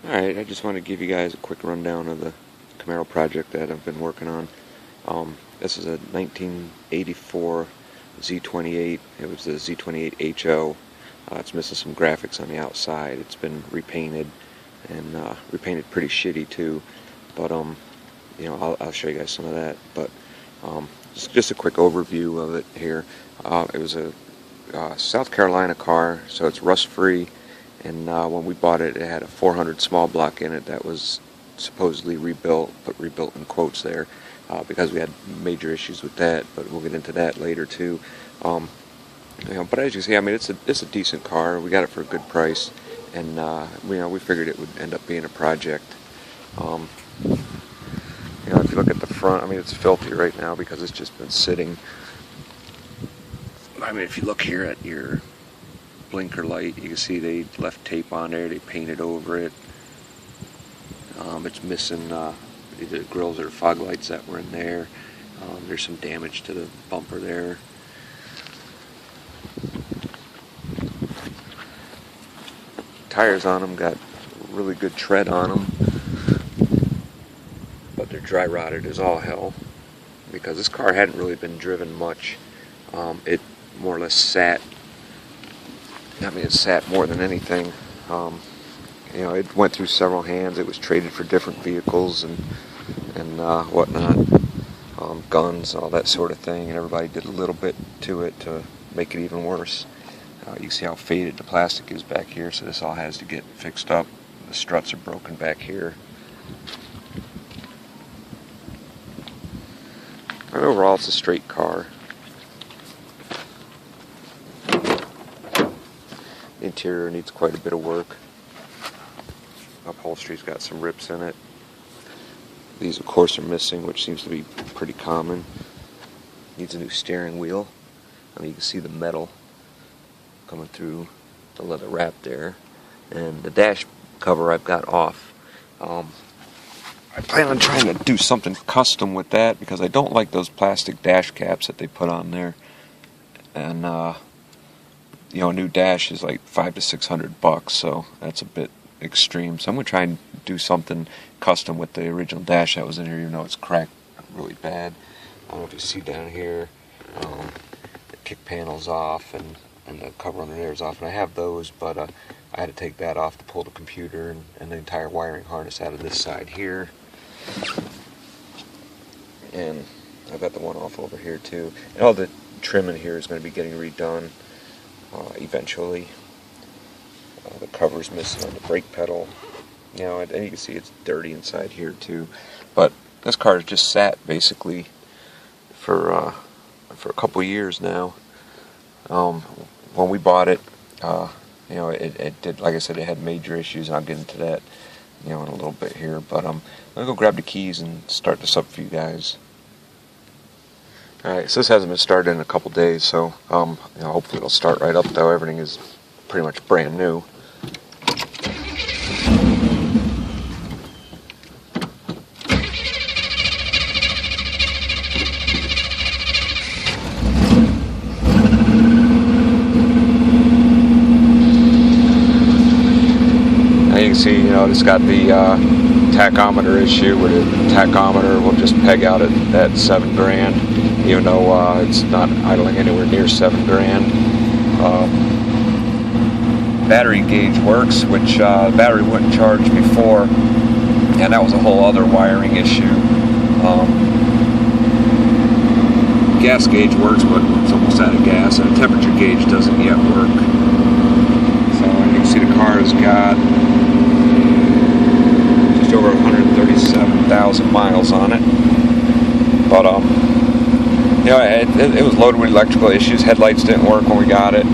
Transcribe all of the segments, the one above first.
Alright, I just want to give you guys a quick rundown of the Camaro project that I've been working on. This is a 1984 Z28. It was the Z28 HO. It's missing some graphics on the outside. It's been repainted, and repainted pretty shitty too. But you know, I'll show you guys some of that. But just a quick overview of it here. It was a South Carolina car, so it's rust-free. And when we bought it, it had a 400 small block in it that was supposedly rebuilt, but rebuilt in quotes there, because we had major issues with that. But we'll get into that later too. You know, but as you see, I mean, it's a decent car. We got it for a good price, and you know, we figured it would end up being a project. You know, if you look at the front, I mean, it's filthy right now because it's just been sitting. I mean, if you look here at your blinker light, you can see they left tape on there. They painted over it. It's missing either grills or fog lights that were in there. There's some damage to the bumper there. Tires on them got really good tread on them, but they're dry rotted as all hell because this car hadn't really been driven much. It more or less sat. I mean, it sat more than anything. You know, it went through several hands. It was traded for different vehicles and whatnot, guns, all that sort of thing. And everybody did a little bit to it to make it even worse. You can see how faded the plastic is back here, so this all has to get fixed up. The struts are broken back here. And overall, it's a straight car. The interior needs quite a bit of work. Upholstery's got some rips in it. These, of course, are missing, which seems to be pretty common. Needs a new steering wheel. I mean, you can see the metal coming through the leather wrap there. And the dash cover I've got off. I plan on trying to do something custom with that because I don't like those plastic dash caps that they put on there. And you know, a new dash is like $500 to $600, so that's a bit extreme. So I'm gonna try and do something custom with the original dash that was in here, even though it's cracked really bad. I don't know if you see down here, the kick panel's off and the cover under there is off, and I have those, but I had to take that off to pull the computer and the entire wiring harness out of this side here. And I've got the one off over here too. And all the trim in here is going to be getting redone eventually. The cover's missing on the brake pedal. You know, and you can see it's dirty inside here too. But this car has just sat basically for a couple years now. When we bought it, you know, it did, like I said, it had major issues. I'll get into that, you know, in a little bit here. But I'm gonna go grab the keys and start this up for you guys. Alright, so this hasn't been started in a couple days, so you know, hopefully it'll start right up though. Everything is pretty much brand new. Now you can see, you know, it's got the tachometer issue where the tachometer will just peg out at that $7,000. Even though it's not idling anywhere near $7,000. Battery gauge works, which the battery wouldn't charge before, and that was a whole other wiring issue. Gas gauge works, but it's almost out of gas, and the temperature gauge doesn't yet work. So you can see the car has got just over 137,000 miles on it. But you know, it was loaded with electrical issues. Headlights didn't work when we got it.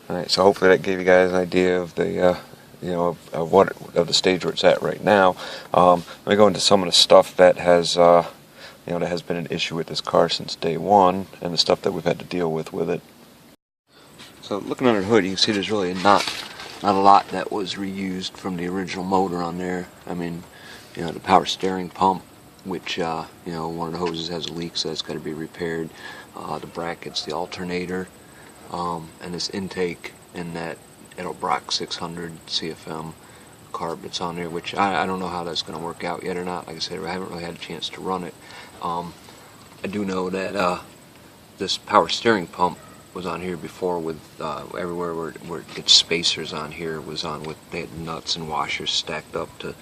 Alright, so hopefully that gave you guys an idea of the of the stage where it's at right now. Let me go into some of the stuff that has that has been an issue with this car since day one, and the stuff that we've had to deal with it. So looking under the hood, you can see there's really not a lot that was reused from the original motor on there. I mean, the power steering pump, which one of the hoses has a leak, so that's got to be repaired. The brackets, the alternator, and this intake and that Edelbrock 600 CFM carb that's on there, which I don't know how that's going to work out yet or not. Like I said, I haven't really had a chance to run it. I do know that this power steering pump was on here before with everywhere where it gets spacers on here was on with, they had nuts and washers stacked up to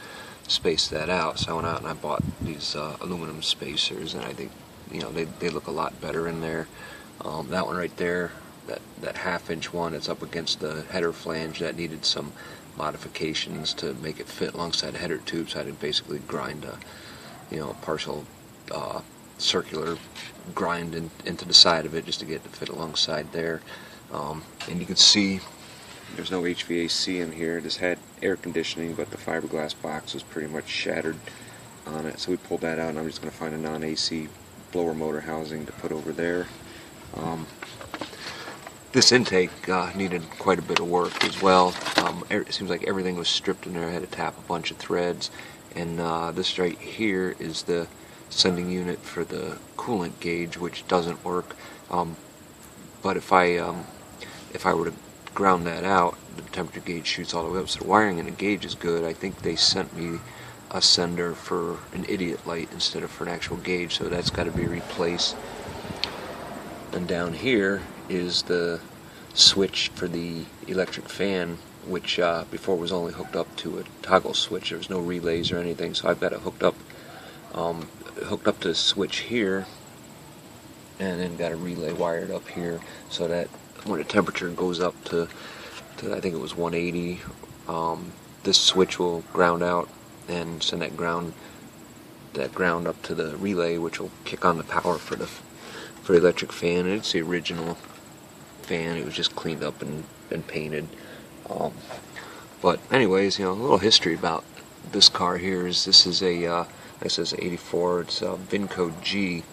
space that out. So I went out and I bought these aluminum spacers, and I think they look a lot better in there. That one right there, that half-inch one, it's up against the header flange. That needed some modifications to make it fit alongside the header tube, so I had to basically grind a partial circular grind into the side of it just to get it to fit alongside there. And you can see there's no HVAC in here. This had air conditioning, but the fiberglass box was pretty much shattered on it, so we pulled that out, and I'm just going to find a non-AC blower motor housing to put over there. This intake needed quite a bit of work as well. It seems like everything was stripped in there. I had to tap a bunch of threads, and this right here is the sending unit for the coolant gauge, which doesn't work. But if I were to ground that out, the temperature gauge shoots all the way up, so the wiring in the gauge is good. I think they sent me a sender for an idiot light instead of for an actual gauge, so that's got to be replaced. And down here is the switch for the electric fan, which before was only hooked up to a toggle switch. There was no relays or anything, so I've got it hooked up to the switch here, and then got a relay wired up here so that when the temperature goes up to I think it was 180, this switch will ground out and send that ground up to the relay, which will kick on the power for the electric fan. And it's the original fan. It was just cleaned up and painted. But anyways, a little history about this car here is this is a this is 84. It's a VIN code G,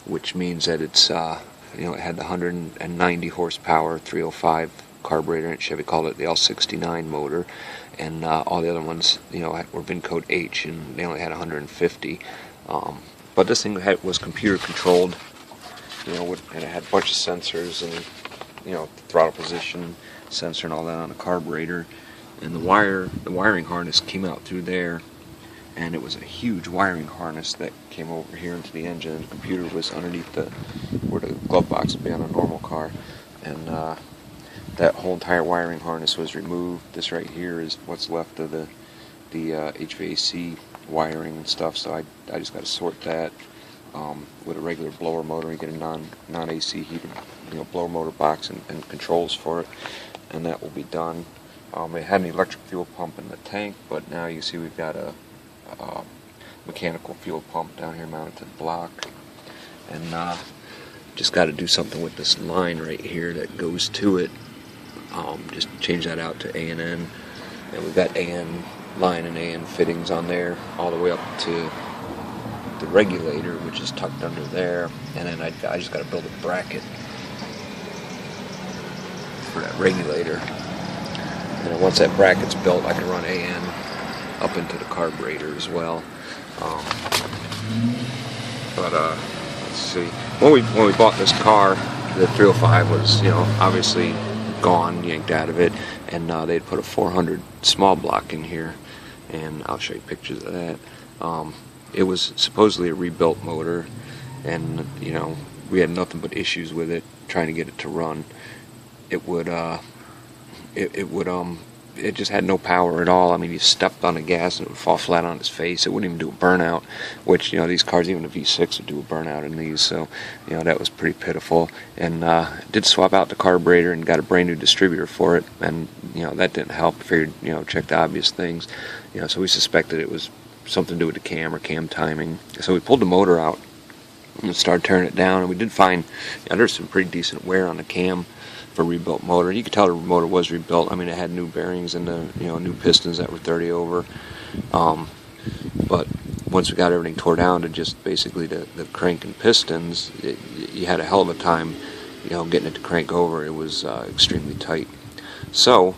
which means that it's it had the 190 horsepower 305 carburetor, and Chevy called it the L69 motor, and all the other ones were VIN code H, and they only had 150. But this thing was computer controlled, and it had a bunch of sensors and throttle position sensor and all that on the carburetor, and the wiring harness came out through there, and it was a huge wiring harness that came over here into the engine, and the computer was underneath where the glove box would be on a normal car, and that whole entire wiring harness was removed. This right here is what's left of the HVAC wiring and stuff, so I just got to sort that with a regular blower motor and get a non-AC heated blower motor box and controls for it, and that will be done. It had an electric fuel pump in the tank, but now you see we've got a mechanical fuel pump down here mounted to the block, and just got to do something with this line right here that goes to it. Just change that out to A&N, and we've got AN line and AN fittings on there all the way up to the regulator, which is tucked under there, and then I just got to build a bracket for that regulator, and then once that bracket's built, I can run AN up into the carburetor as well. Let's see. When we bought this car, the 305 was obviously gone, yanked out of it, and they'd put a 400 small block in here, and I'll show you pictures of that. It was supposedly a rebuilt motor, and we had nothing but issues with it trying to get it to run. It just had no power at all. I mean, you stepped on the gas and it would fall flat on its face. It wouldn't even do a burnout, which these cars, even a V6 would do a burnout in these, so that was pretty pitiful. And did swap out the carburetor and got a brand new distributor for it, and that didn't help. I figured check the obvious things, so we suspected it was something to do with the cam or cam timing. So we pulled the motor out and started tearing it down, and we did find there's some pretty decent wear on the cam for a rebuilt motor. You could tell the motor was rebuilt. I mean, it had new bearings and the new pistons that were 30 over. But once we got everything tore down to just basically the crank and pistons, you had a hell of a time, getting it to crank over. It was extremely tight. So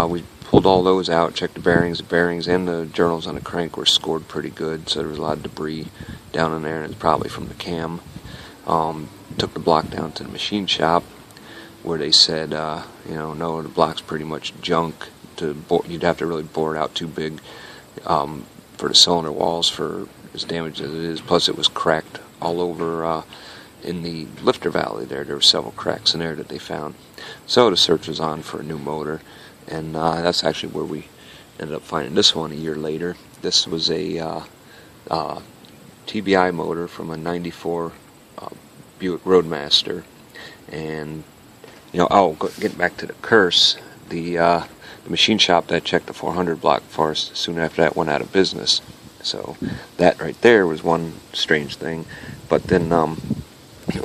we pulled all those out, checked the bearings. The bearings and the journals on the crank were scored pretty good, so there was a lot of debris down in there, and it's probably from the cam. Took the block down to the machine shop, where they said, no, the block's pretty much junk. You'd have to really bore it out too big for the cylinder walls for as damaged as it is. Plus, it was cracked all over in the lifter valley there. There were several cracks in there that they found. So the search was on for a new motor, and that's actually where we ended up finding this one a year later. This was a TBI motor from a 94 Buick Roadmaster, and getting back to the curse, the machine shop that checked the 400 block for us soon after that went out of business. So that right there was one strange thing. But then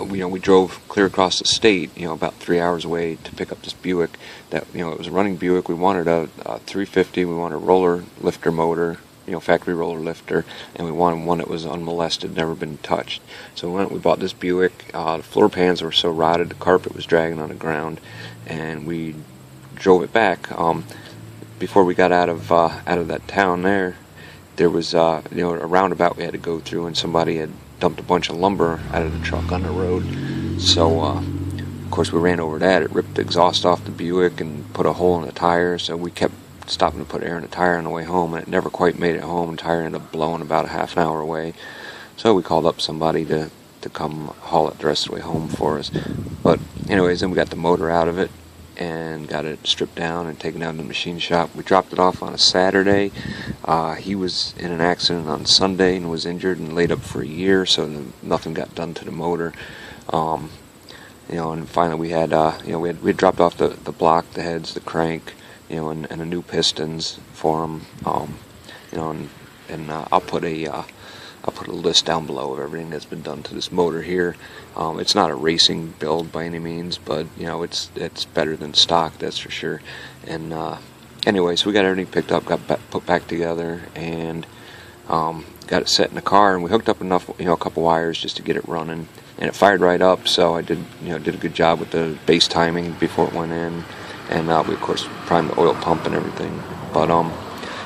we drove clear across the state, about 3 hours away to pick up this Buick. That it was a running Buick. We wanted a 350. We wanted a roller lifter motor, factory roller lifter, and we wanted one that was unmolested, never been touched. So we bought this Buick. The floor pans were so rotted, the carpet was dragging on the ground, and we drove it back. Before we got out of that town there was a roundabout we had to go through, and somebody had dumped a bunch of lumber out of the truck on the road. So of course we ran over that. It ripped the exhaust off the Buick and put a hole in the tire, so we kept stopping to put air in the tire on the way home, and it never quite made it home. The tire ended up blowing about a half an hour away. So we called up somebody to come haul it the rest of the way home for us. But anyways, then we got the motor out of it and got it stripped down and taken down to the machine shop. We dropped it off on a Saturday. He was in an accident on Sunday and was injured and laid up for a year, so nothing got done to the motor. And finally we had we had dropped off the block, the heads, the crank, and the new pistons for him. I'll put a list down below of everything that's been done to this motor here. It's not a racing build by any means, but it's better than stock, that's for sure. And anyways, we got everything picked up, put back together, and got it set in the car, and we hooked up enough, a couple wires just to get it running, and it fired right up. So I did a good job with the base timing before it went in, and we of course primed the oil pump and everything. But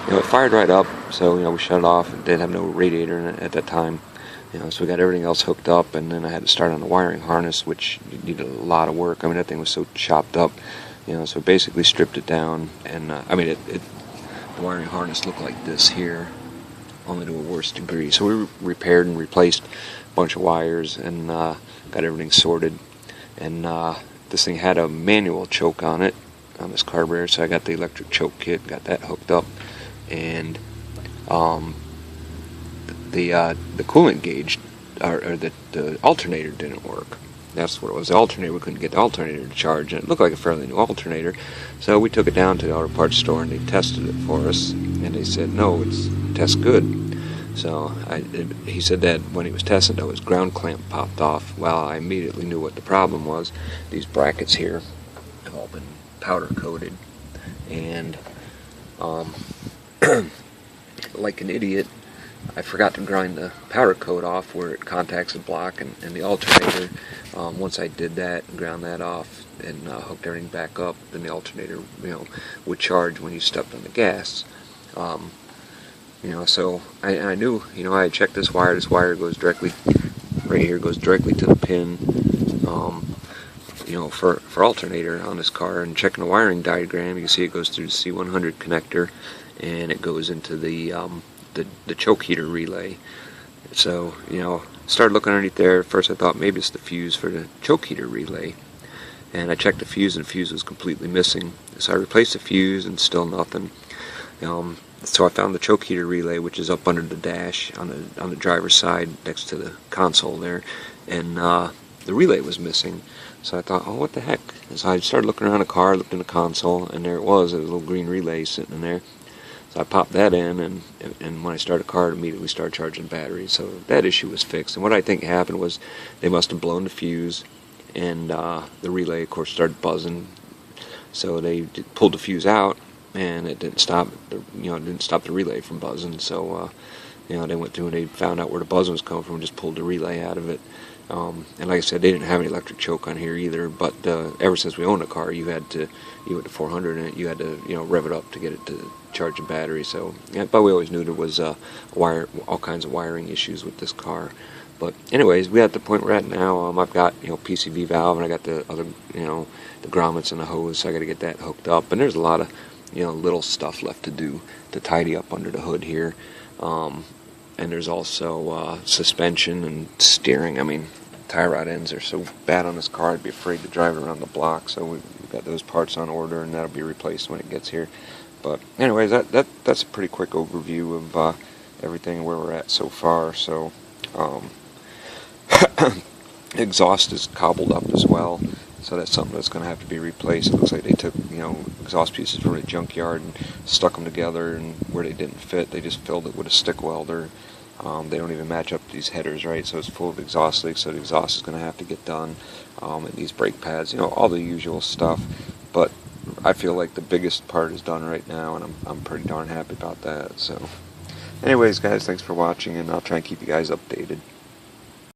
it fired right up, so we shut it off. It didn't have no radiator in it at that time, so we got everything else hooked up, and then I had to start on the wiring harness, which needed a lot of work. I mean, that thing was so chopped up, so basically stripped it down, and the wiring harness looked like this here, only to a worse degree. So we repaired and replaced a bunch of wires and got everything sorted, and this thing had a manual choke on it, on this carburetor, so I got the electric choke kit, got that hooked up. And the coolant gauge, or the alternator didn't work. That's what it was. The alternator, we couldn't get the alternator to charge, and it looked like a fairly new alternator. So we took it down to the auto parts store, and they tested it for us, and they said, no, it tests good. So he said that when he was testing, though, his ground clamp popped off. Well, I immediately knew what the problem was. These brackets here have all been powder coated, and like an idiot, I forgot to grind the powder coat off where it contacts the block and the alternator. Once I did that and ground that off and hooked everything back up, then the alternator, would charge when you stepped on the gas. So I knew, I had checked this wire. This wire goes directly, right here, goes directly to the pin, for alternator on this car. And checking the wiring diagram, you can see it goes through the C100 connector, and it goes into the choke heater relay. So, started looking underneath there. At first I thought maybe it's the fuse for the choke heater relay. And I checked the fuse, and the fuse was completely missing. So I replaced the fuse, and still nothing. So I found the choke heater relay, which is up under the dash on the driver's side next to the console there. And the relay was missing. So I thought, oh, what the heck? And so I started looking around the car, looked in the console, and there it was, a little green relay sitting in there. So I popped that in, and when I started the car, it immediately started charging the battery. So that issue was fixed. And what I think happened was they must have blown the fuse, and the relay, of course, started buzzing. So they pulled the fuse out, and it didn't stop. It didn't stop the relay from buzzing. So they went through and they found out where the buzz was coming from, and just pulled the relay out of it. And like I said, they didn't have any electric choke on here either. But ever since we owned the car, you went to 400 in it. You had to rev it up to get it to charge the battery. So yeah, but we always knew there was all kinds of wiring issues with this car. But anyways, we're at the point we're at now. I've got PCV valve, and I got the other the grommets and the hose. So I got to get that hooked up. And there's a lot of little stuff left to do to tidy up under the hood here. And there's also suspension and steering. I mean, tie rod ends are so bad on this car, I'd be afraid to drive it around the block. So we've got those parts on order, and that'll be replaced when it gets here. But anyways, that's a pretty quick overview of everything and where we're at so far. So exhaust is cobbled up as well, so that's something that's going to have to be replaced. It looks like they took exhaust pieces from the junkyard and stuck them together, and where they didn't fit, they just filled it with a stick welder. They don't even match up to these headers, right? So it's full of exhaust leaks, so the exhaust is going to have to get done. And these brake pads, all the usual stuff. But I feel like the biggest part is done right now, and I'm pretty darn happy about that. So anyways, guys, thanks for watching, and I'll try and keep you guys updated.